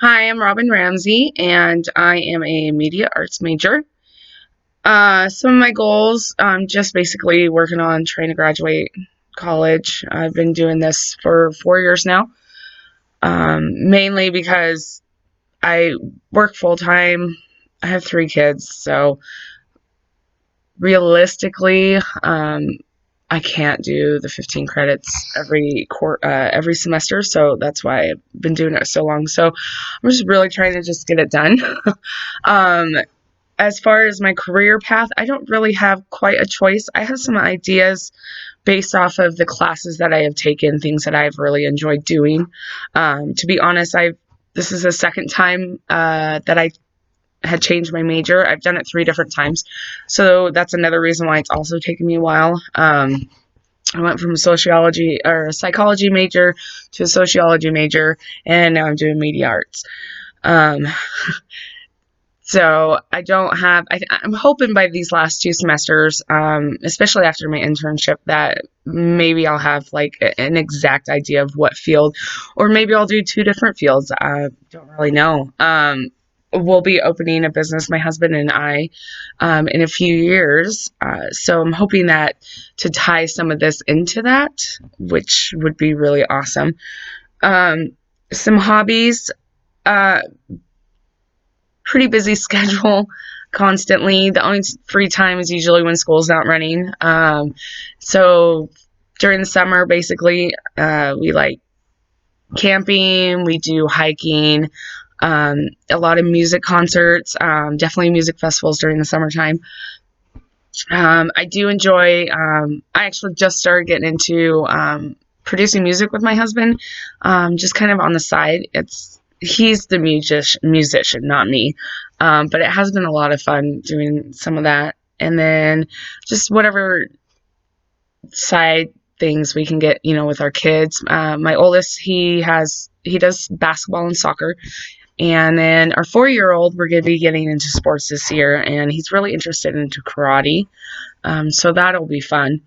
Hi, I'm Robin Ramsey, and I am a media arts major. Some of my goals, just basically working on trying to graduate college. I've been doing this for 4 years now, mainly because I work full time. I have 3 kids, so realistically, I can't do the 15 credits every semester, so that's why I've been doing it so long. So I'm just really trying to just get it done. um, as far as my career path, I don't really have quite a choice. I have some ideas based off of the classes that I have taken, things that I've really enjoyed doing. To be honest, this is the second time that I had changed my major. I've done it 3 different times, so that's another reason why it's also taken me a while. I went from a sociology or a psychology major to a sociology major, and now I'm doing media arts. Um, So I don't have. I'm hoping by these last 2 semesters, especially after my internship, that maybe I'll have like an exact idea of what field, or maybe I'll do 2 different fields. I don't really know. We'll be opening a business, my husband and I, in a few years. So I'm hoping that to tie some of this into that, which would be really awesome. Um, some hobbies. Uh, Pretty busy schedule constantly. The only free time is usually when school's not running. So during the summer, basically, we like camping, we do hiking, a lot of music concerts, definitely music festivals during the summertime. I do enjoy, I actually just started getting into producing music with my husband, just kind of on the side. He's the musician, not me. But it has been a lot of fun doing some of that. And then just whatever side things we can get, with our kids. My oldest, he does basketball and soccer. And then our 4-year-old, we're going to be getting into sports this year, and he's really interested into karate. So that'll be fun.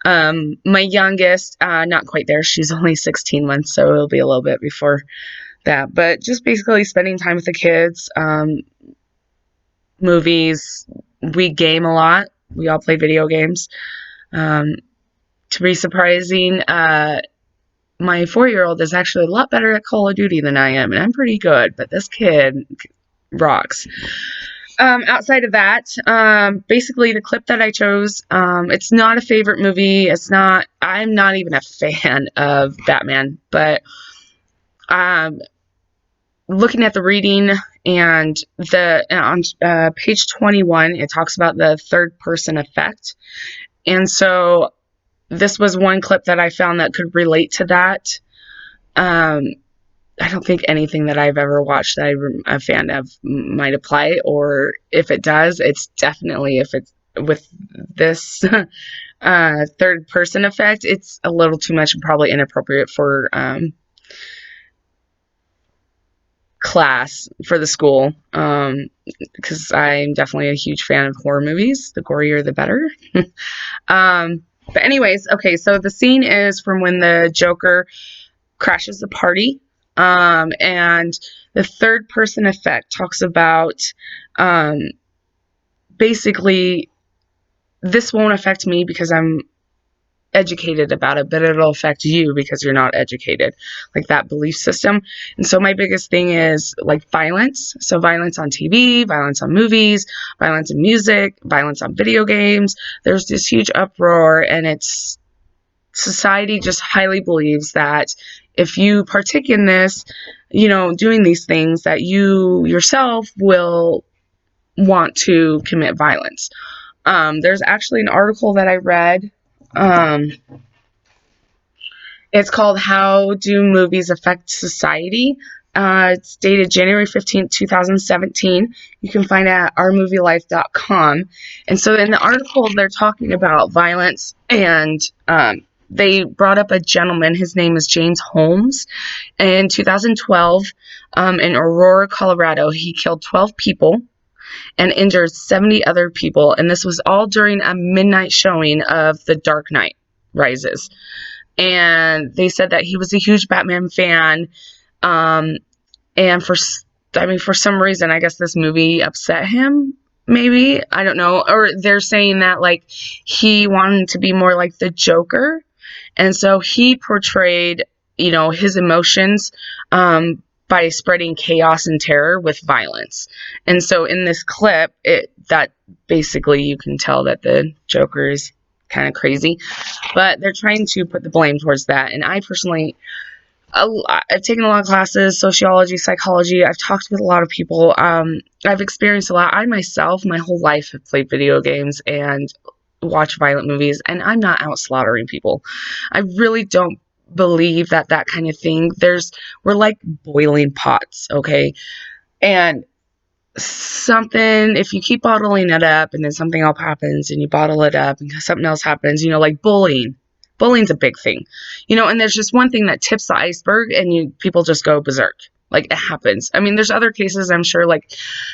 My youngest, not quite there. She's only 16 months, so it'll be a little bit before that. But just basically spending time with the kids, movies. We game a lot. We all play video games. Um, to be surprising, my 4-year-old is actually a lot better at Call of Duty than I am, and I'm pretty good, but this kid rocks. Outside of that, basically the clip that I chose, it's not a favorite movie. I'm not even a fan of Batman, but um, looking at the reading and on page 21, it talks about the third person effect. And so this was one clip that I found that could relate to that. Um, I don't think anything that I've ever watched that I'm a fan of might apply, or if it does, it's definitely if it's with this third person effect, it's a little too much and probably inappropriate for class for the school, because I'm definitely a huge fan of horror movies. The gorier, the better. But anyways, okay, so the scene is from when the Joker crashes the party. And the third person effect talks about um, basically this won't affect me because I'm educated about it, but it'll affect you because you're not educated, like that belief system. And so my biggest thing is like violence. So violence on TV, violence on movies, violence in music, violence on video games. There's this huge uproar, and it's society just highly believes that if you partake in this, doing these things, that you yourself will want to commit violence. There's actually an article that I read. It's called How Do Movies Affect Society? It's dated January 15th, 2017. You can find it at ourmovielife.com. And so in the article, they're talking about violence, and they brought up a gentleman. His name is James Holmes. In 2012, in Aurora, Colorado, he killed 12 people and injured 70 other people. And this was all during a midnight showing of The Dark Knight Rises. And they said that he was a huge Batman fan. Um, And for some reason, I guess this movie upset him. Maybe, I don't know. Or they're saying that like he wanted to be more like the Joker, and so he portrayed, his emotions by spreading chaos and terror with violence. And so in this clip, that basically you can tell that the Joker is kind of crazy, but they're trying to put the blame towards that. And I personally, I've taken a lot of classes, sociology, psychology. I've talked with a lot of people. I've experienced a lot. I myself, my whole life, have played video games and watch violent movies, and I'm not out slaughtering people. I really don't believe that kind of thing. We're like boiling pots, okay? And if you keep bottling it up and then something else happens and you bottle it up and something else happens, like bullying. Bullying's a big thing, and there's just one thing that tips the iceberg and people just go berserk. Like, it happens. I mean, there's other cases, I'm sure, like,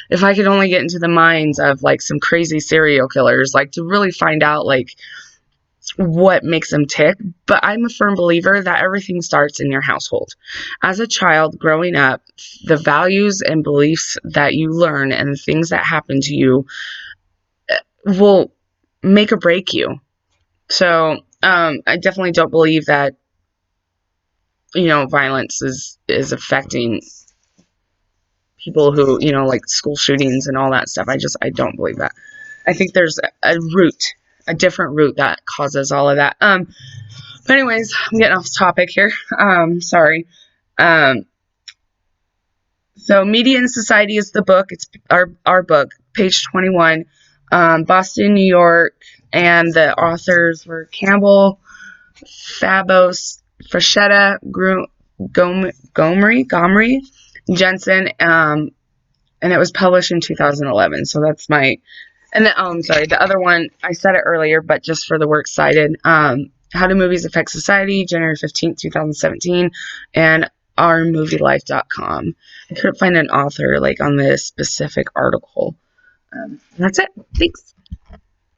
if I could only get into the minds of like some crazy serial killers, like to really find out like what makes them tick. But I'm a firm believer that everything starts in your household. As a child growing up, the values and beliefs that you learn and the things that happen to you will make or break you. So I definitely don't believe that, violence is affecting people who, like school shootings and all that stuff. I don't believe that. I think there's a different root that causes all of that. But anyways, I'm getting off topic here. Sorry. Um, so Media and Society is the book. It's our book, page 21. Boston, New York, and the authors were Campbell, Fabos, Frechetta, Gomery, Jensen, and it was published in 2011. So that's and then, I'm sorry, the other one, I said it earlier, but just for the works cited, How Do Movies Affect Society, January 15th, 2017, and ourmovielife.com. I couldn't find an author, like, on this specific article. That's it. Thanks.